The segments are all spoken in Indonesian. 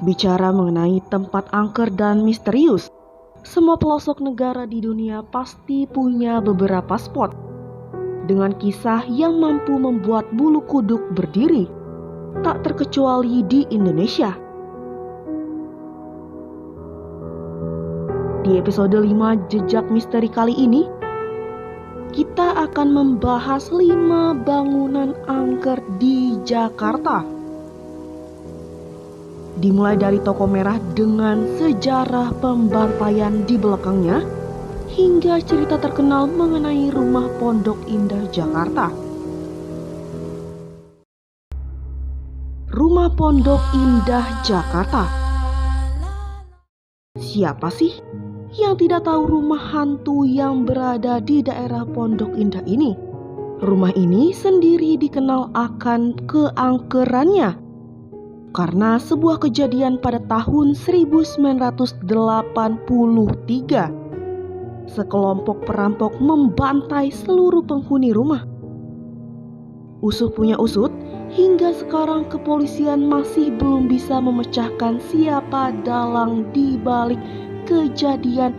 Bicara mengenai tempat angker dan misterius, semua pelosok negara di dunia pasti punya beberapa spot dengan kisah yang mampu membuat bulu kuduk berdiri, tak terkecuali di Indonesia. Di episode 5 Jejak Misteri kali ini, kita akan membahas 5 bangunan angker di Jakarta. Dimulai dari toko merah dengan sejarah pembantaian di belakangnya, hingga cerita terkenal mengenai rumah Pondok Indah Jakarta. Rumah Pondok Indah Jakarta. Siapa sih yang tidak tahu rumah hantu yang berada di daerah Pondok Indah ini? Rumah ini sendiri dikenal akan keangkerannya karena sebuah kejadian pada tahun 1983. Sekelompok perampok membantai seluruh penghuni rumah. Usut punya usut, hingga sekarang kepolisian masih belum bisa memecahkan siapa dalang di balik kejadian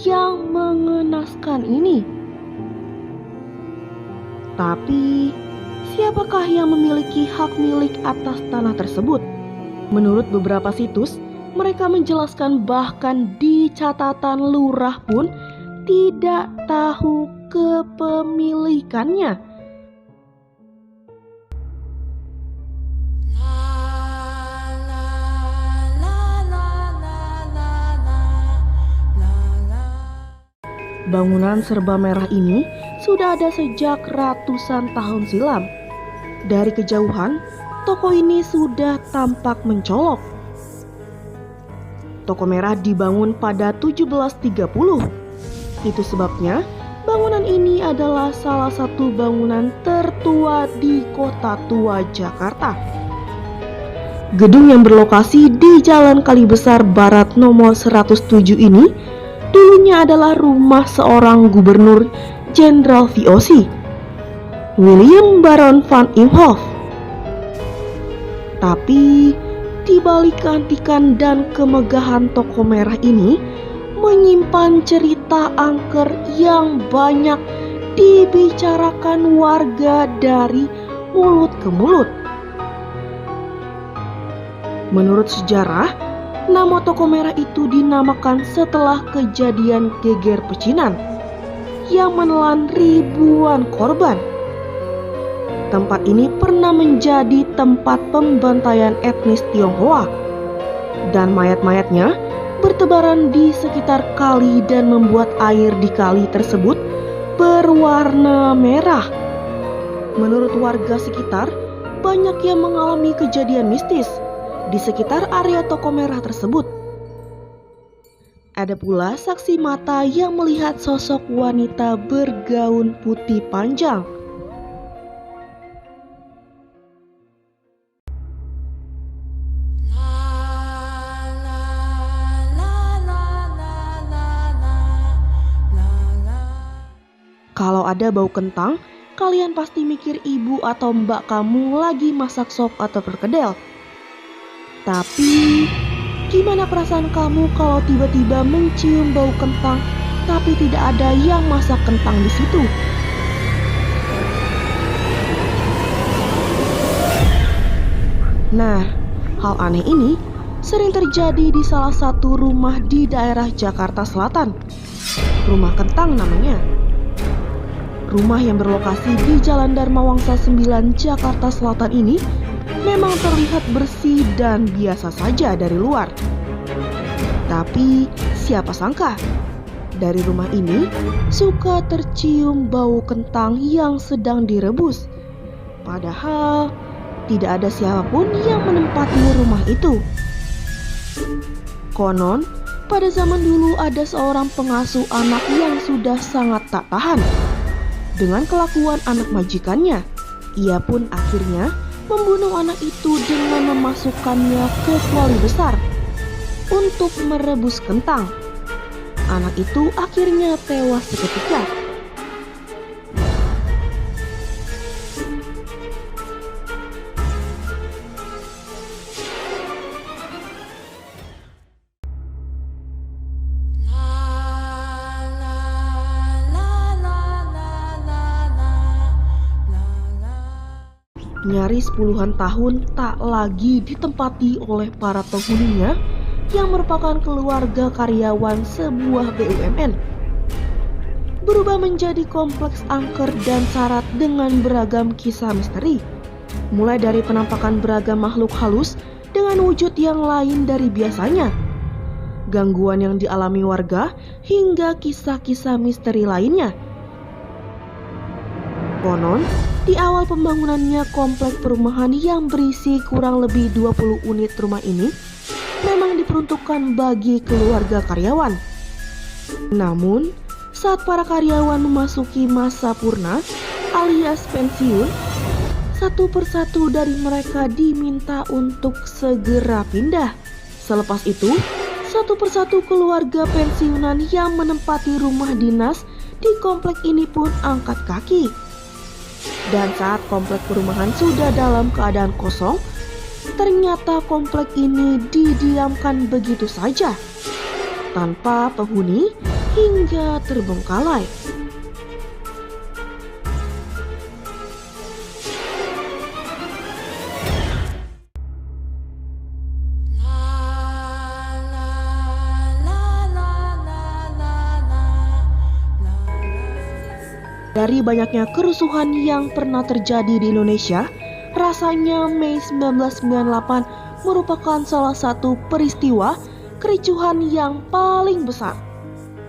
yang mengenaskan ini. Tapi, siapakah yang memiliki hak milik atas tanah tersebut? Menurut beberapa situs, mereka menjelaskan bahkan di catatan lurah pun tidak tahu kepemilikannya. Bangunan serba merah ini sudah ada sejak ratusan tahun silam. Dari kejauhan, toko ini sudah tampak mencolok. Toko merah dibangun pada 1730. Itu sebabnya bangunan ini adalah salah satu bangunan tertua di Kota Tua Jakarta. Gedung yang berlokasi di Jalan Kalibesar Barat nomor 107 ini dulunya adalah rumah seorang gubernur Jenderal VOC, William Baron van Imhoff. Tapi di balik keantikan dan kemegahan toko merah ini menyimpan cerita angker yang banyak dibicarakan warga dari mulut ke mulut. Menurut sejarah, nama toko merah itu dinamakan setelah kejadian geger pecinan yang menelan ribuan korban. Tempat ini pernah menjadi tempat pembantaian etnis Tionghoa, dan mayat-mayatnya bertebaran di sekitar kali dan membuat air di kali tersebut berwarna merah. Menurut warga sekitar, banyak yang mengalami kejadian mistis di sekitar area toko merah tersebut. Ada pula saksi mata yang melihat sosok wanita bergaun putih panjang. Kalau ada bau kentang, kalian pasti mikir ibu atau mbak kamu lagi masak sop atau perkedel. Tapi, gimana perasaan kamu kalau tiba-tiba mencium bau kentang, tapi tidak ada yang masak kentang di situ? Nah, hal aneh ini sering terjadi di salah satu rumah di daerah Jakarta Selatan. Rumah Kentang namanya. Rumah yang berlokasi di Jalan Dharma Wangsa 9, Jakarta Selatan ini memang terlihat bersih dan biasa saja dari luar. Tapi siapa sangka dari rumah ini suka tercium bau kentang yang sedang direbus. Padahal tidak ada siapapun yang menempati rumah itu. Konon, pada zaman dulu ada seorang pengasuh anak yang sudah sangat tak tahan dengan kelakuan anak majikannya. Ia pun akhirnya membunuh anak itu dengan memasukkannya ke kuali besar untuk merebus kentang. Anak itu akhirnya tewas seketika. nyaris puluhan tahun tak lagi ditempati oleh para penghuninya yang merupakan keluarga karyawan sebuah BUMN. Berubah menjadi kompleks angker dan syarat dengan beragam kisah misteri. Mulai dari penampakan beragam makhluk halus dengan wujud yang lain dari biasanya, gangguan yang dialami warga, hingga kisah-kisah misteri lainnya. Konon, di awal pembangunannya kompleks perumahan yang berisi kurang lebih 20 unit rumah ini memang diperuntukkan bagi keluarga karyawan. Namun, saat para karyawan memasuki masa purna alias pensiun, satu persatu dari mereka diminta untuk segera pindah. Selepas itu, satu persatu keluarga pensiunan yang menempati rumah dinas di komplek ini pun angkat kaki. Dan saat komplek perumahan sudah dalam keadaan kosong, ternyata komplek ini didiamkan begitu saja, tanpa penghuni hingga terbengkalai. Dari banyaknya kerusuhan yang pernah terjadi di Indonesia, rasanya Mei 1998 merupakan salah satu peristiwa kericuhan yang paling besar.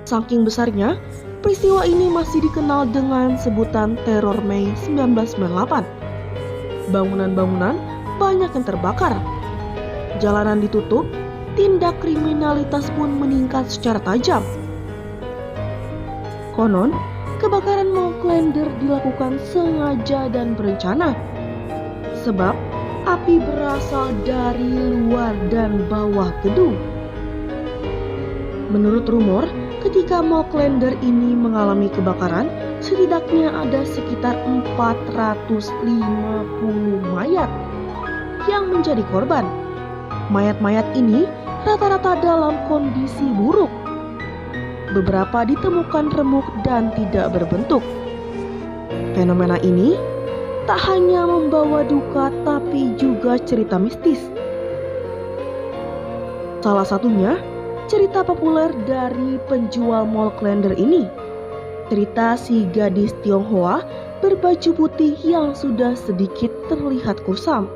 Saking besarnya, peristiwa ini masih dikenal dengan sebutan teror Mei 1998. Bangunan-bangunan banyak yang terbakar, jalanan ditutup, tindak kriminalitas pun meningkat secara tajam. Konon, kebakaran Monclander dilakukan sengaja dan berencana, sebab api berasal dari luar dan bawah gedung. Menurut rumor, ketika Monclander ini mengalami kebakaran, setidaknya ada sekitar 450 mayat yang menjadi korban. Mayat-mayat ini rata-rata dalam kondisi buruk. Beberapa ditemukan remuk dan tidak berbentuk. Fenomena ini tak hanya membawa duka tapi juga cerita mistis. Salah satunya cerita populer dari penjual Monclander ini. Cerita si gadis Tionghoa berbaju putih yang sudah sedikit terlihat kusam.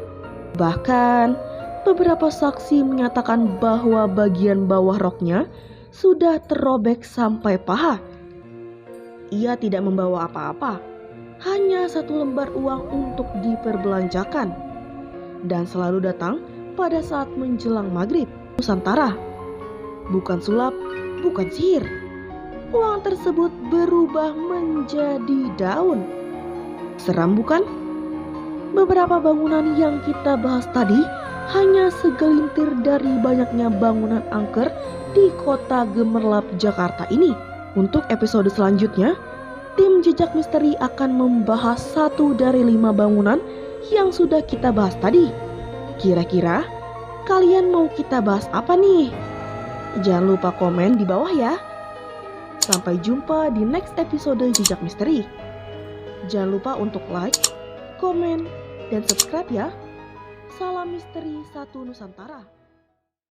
Bahkan beberapa saksi menyatakan bahwa bagian bawah roknya sudah terrobek sampai paha. Ia tidak membawa apa-apa, hanya satu lembar uang untuk diperbelanjakan, dan selalu datang pada saat menjelang maghrib. Nusantara, bukan sulap, bukan sihir. Uang tersebut berubah menjadi daun. Seram bukan? Beberapa bangunan yang kita bahas tadi hanya segelintir dari banyaknya bangunan angker di kota gemerlap Jakarta ini. Untuk episode selanjutnya, tim Jejak Misteri akan membahas 1 dari 5 bangunan yang sudah kita bahas tadi. Kira-kira kalian mau kita bahas apa nih? Jangan lupa komen di bawah ya. Sampai jumpa di next episode Jejak Misteri. Jangan lupa untuk like, komen, dan subscribe ya. Salam misteri satu Nusantara.